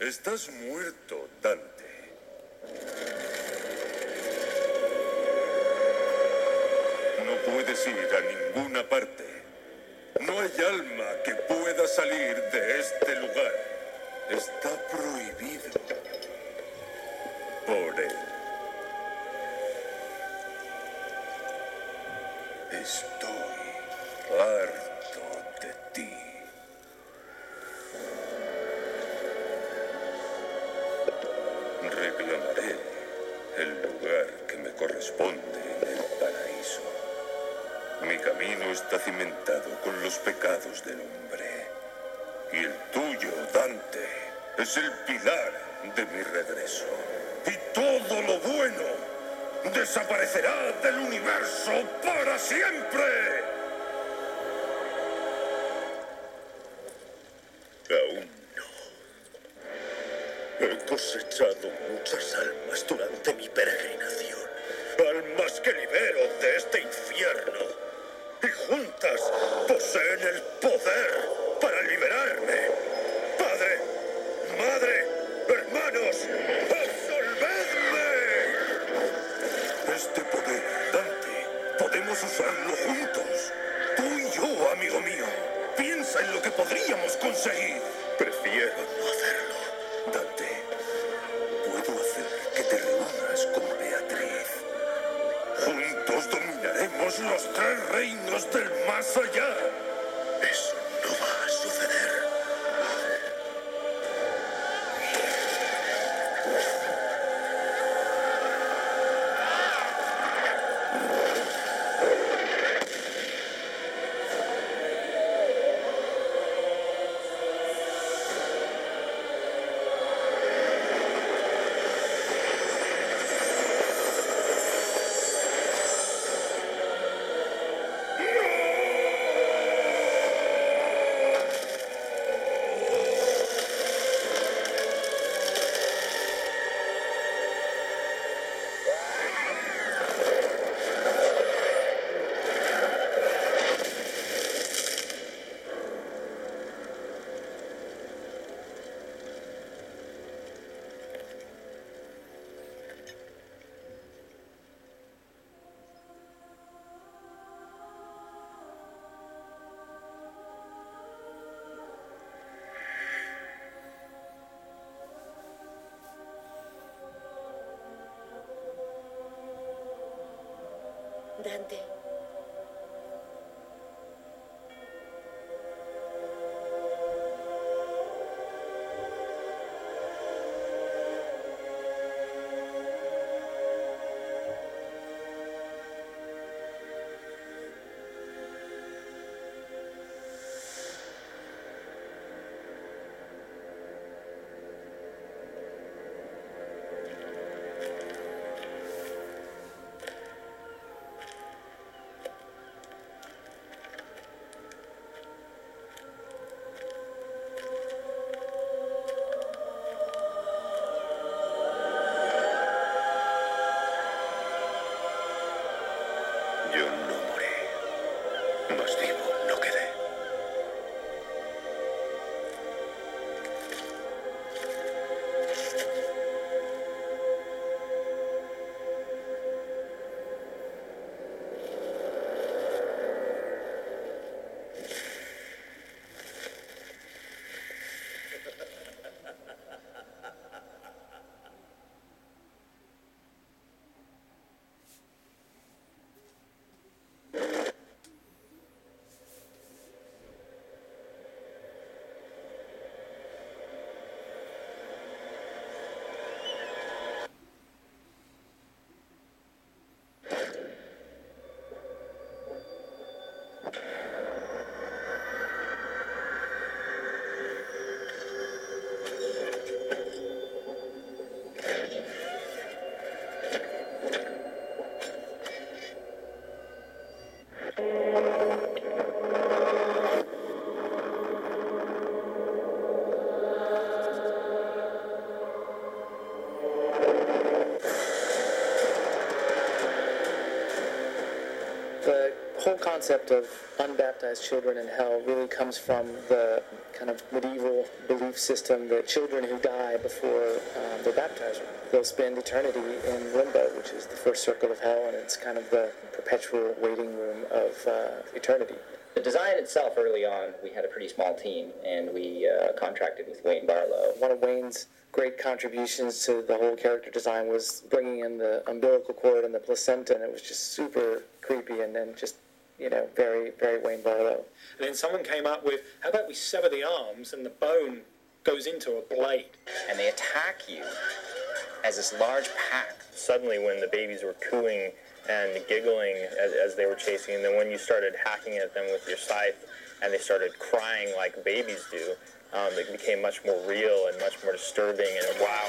Estás muerto, Dante. No puedes ir a ninguna parte. No hay alma que pueda salir de este lugar. Está prohibido por él. Estoy harto de ti. Reclamaré el lugar que me corresponde en el paraíso. Mi camino está cimentado con los pecados del hombre. Y el tuyo, Dante, es el pilar de mi regreso. Y todo lo bueno desaparecerá del universo para siempre. Aún no. He cosechado muchas almas durante mi peregrinación. Almas que libero de este infierno. Y juntas poseen el poder para liberarme. Padre, madre, hermanos, absolvedme. Este poder, Dante, podemos usarlo juntos. Tú y yo, amigo mío. Piensa en lo que podríamos conseguir. Prefiero no hacerlo. Dante, puedo hacer que te reúnas con Beatris. Juntos dominaremos los 3 reinos del más allá. Eso no va a suceder. Dante. Yo no morí, más vivo no quedé. whole concept of unbaptized children in hell really comes from the kind of medieval belief system that children who die before they're baptized, they'll spend eternity in limbo, which is the first circle of hell, and it's kind of the perpetual waiting room of eternity. The design itself, early on, we had a pretty small team, and we contracted with Wayne Barlow. One of Wayne's great contributions to the whole character design was bringing in the umbilical cord and the placenta, and it was just super creepy, and then just, you know, very, very Wayne Barlow. And then someone came up with, how about we sever the arms and the bone goes into a blade? And they attack you as this large pack. Suddenly, when the babies were cooing and giggling as they were chasing, and then when you started hacking at them with your scythe and they started crying like babies do, it became much more real and much more disturbing, and wow,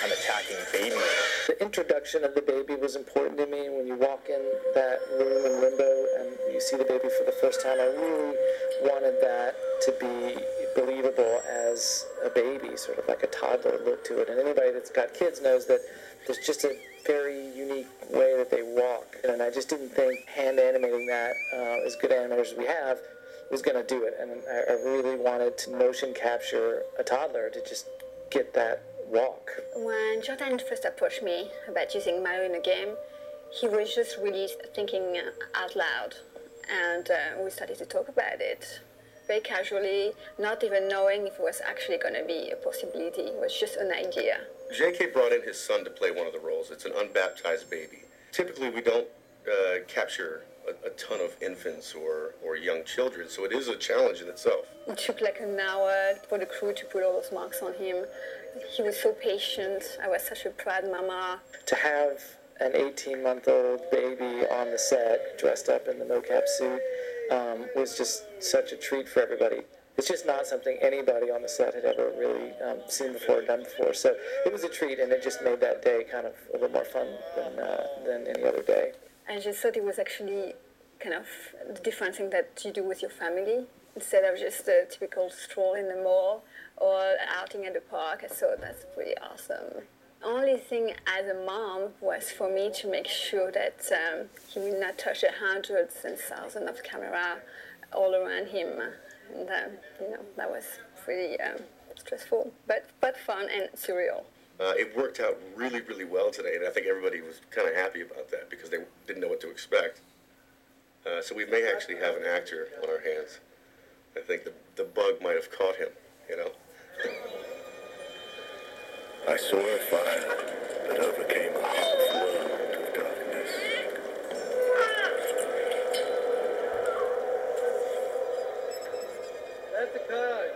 I'm attacking babies. The introduction of the baby was important to me. When you walk in that room in limbo and you see the baby for the first time, I really wanted that to be believable as a baby, sort of like a toddler look to it. And anybody that's got kids knows that there's just a very unique way that they walk. And I just didn't think hand animating that, as good animators as we have, was going to do it. And I really wanted to motion capture a toddler to just get that walk. When Jordan first approached me about using Mario in a game, he was just really thinking out loud. And we started to talk about it very casually, not even knowing if it was actually going to be a possibility. It was just an idea. J.K. brought in his son to play one of the roles. It's an unbaptized baby. Typically, we don't capture a ton of infants or young children, so it is a challenge in itself. It took like an hour for the crew to put all those marks on him. He was so patient. I was such a proud mama. To have an 18-month-old baby on the set, dressed up in the mocap suit, was just such a treat for everybody. It's just not something anybody on the set had ever really seen before or done before. So it was a treat, and it just made that day kind of a little more fun than any other day. I just thought it was actually kind of the different thing that you do with your family instead of just a typical stroll in the mall or outing at the park. I thought that's pretty awesome. Only thing as a mom was for me to make sure that he will not touch the hundreds and thousands of camera all around him. And that was pretty stressful, but fun and surreal. It worked out really, really well today, and I think everybody was kind of happy about that because they didn't know what to expect. So we may actually have an actor on our hands. I think the bug might have caught him, you know. I saw a fire that overcame a half world of darkness. That's the card.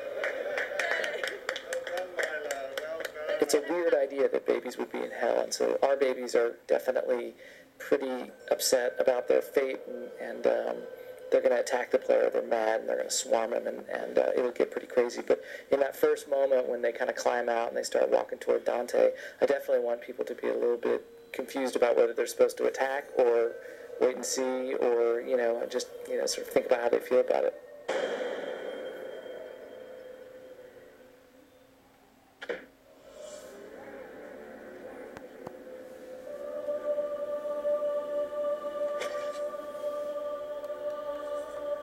It's a weird idea that babies would be in hell, and so our babies are definitely pretty upset about their fate, and they're going to attack the player. They're mad, and they're going to swarm him, and it'll get pretty crazy. But in that first moment when they kind of climb out and they start walking toward Dante, I definitely want people to be a little bit confused about whether they're supposed to attack or wait and see, or just sort of think about how they feel about it.